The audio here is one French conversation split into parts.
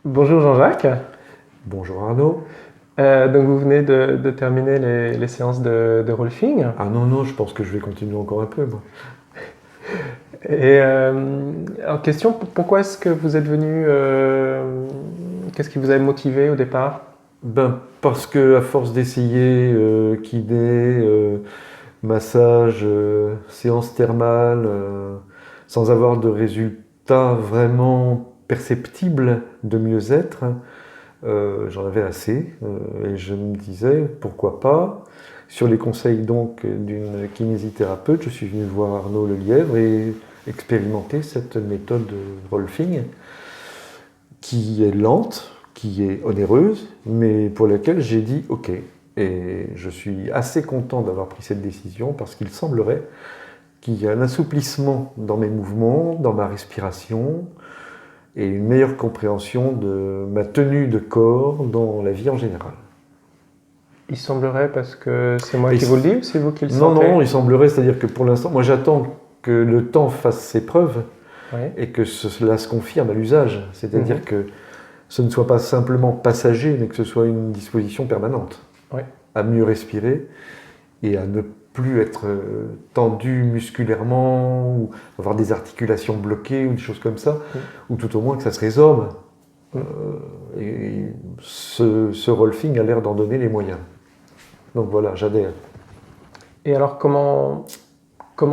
Bonjour Jean-Jacques. Bonjour Arnaud. Donc vous venez de terminer les séances de rolfing. Ah non, non, je pense que je vais continuer encore un peu, moi. Et en question, pourquoi est-ce que vous êtes venu qu'est-ce qui vous a motivé au départ? Ben, parce que à force d'essayer kiné, massage, séance thermale, sans avoir de résultats vraiment perceptibles de mieux-être, j'en avais assez. Et je me disais, pourquoi pas. Sur les conseils donc d'une kinésithérapeute, je suis venu voir Arnaud Lelièvre et expérimenter cette méthode de rolfing qui est lente, qui est onéreuse, mais pour laquelle j'ai dit OK. Et je suis assez content d'avoir pris cette décision parce qu'il semblerait qu'il y a un assouplissement dans mes mouvements, dans ma respiration et une meilleure compréhension de ma tenue de corps dans la vie en général. Il semblerait parce que c'est moi Et qui vous le dis ou c'est vous qui le non, sentez? non, il semblerait, c'est-à-dire que pour l'instant, moi j'attends que le temps fasse ses preuves Oui. et que cela se confirme à l'usage. C'est-à-dire Mhm. que ce ne soit pas simplement passager, mais que ce soit une disposition permanente. Oui. À mieux respirer et à ne plus être tendu musculairement ou avoir des articulations bloquées ou des choses comme ça, ou tout au moins que ça se résorbe. Mm. Et ce rolfing a l'air d'en donner les moyens. Donc voilà, j'adhère. Et alors comment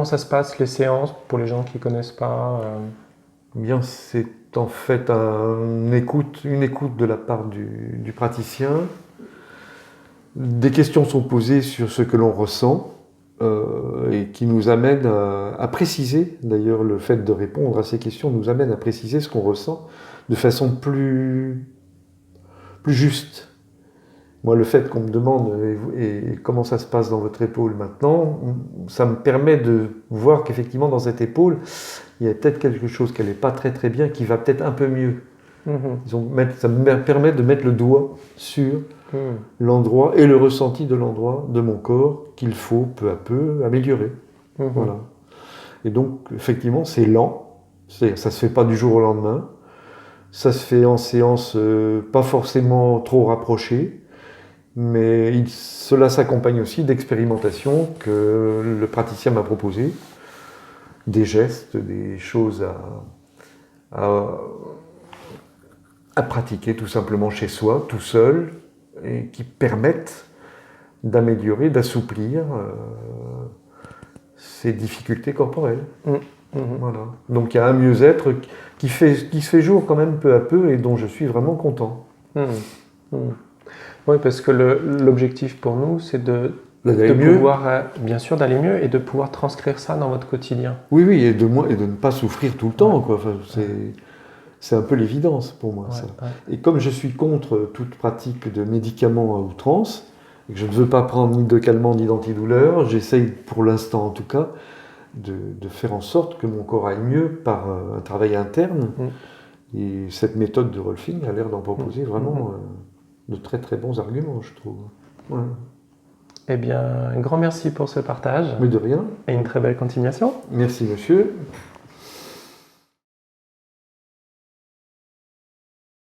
ça se passe les séances pour les gens qui ne connaissent pas? Bien, c'est en fait une écoute de la part du praticien. Des questions sont posées sur ce que l'on ressent et qui nous amènent à préciser, d'ailleurs le fait de répondre à ces questions nous amène à préciser ce qu'on ressent de façon plus juste. Moi, le fait qu'on me demande et comment ça se passe dans votre épaule maintenant, ça me permet de voir qu'effectivement dans cette épaule, il y a peut-être quelque chose qui n'est pas très très bien, qui va peut-être un peu mieux. Mhm. Ça me permet de mettre le doigt sur Mm. l'endroit et le ressenti de l'endroit de mon corps qu'il faut peu à peu améliorer. Mhm. Voilà. Et donc, effectivement, c'est lent. Ça ne se fait pas du jour au lendemain. Ça se fait en séance pas forcément trop rapprochée, mais cela s'accompagne aussi d'expérimentations que le praticien m'a proposées, des gestes, des choses à, à pratiquer tout simplement chez soi, tout seul, et qui permettent d'améliorer, d'assouplir ces difficultés corporelles. Mm. Mhm. Voilà. Donc il y a un mieux-être qui se fait jour quand même peu à peu et dont je suis vraiment content. Mm. Mm. Oui, parce que l'objectif pour nous, c'est de D'aller mieux. pouvoir, bien sûr, d'aller mieux et de pouvoir transcrire ça dans votre quotidien. Oui, oui, et de ne pas souffrir tout le temps, Ouais. quoi. Enfin, c'est un peu l'évidence pour moi, Ouais, ça. ouais. Et comme je suis contre toute pratique de médicaments à outrance, et que je ne veux pas prendre ni de calmant ni d'antidouleur, j'essaye, pour l'instant en tout cas, de faire en sorte que mon corps aille mieux par un travail interne. Et cette méthode de rolfing a l'air d'en proposer vraiment de très très bons arguments, je trouve. Ouais. Eh bien, un grand merci pour ce partage Mais de rien. et une très belle continuation. Merci monsieur.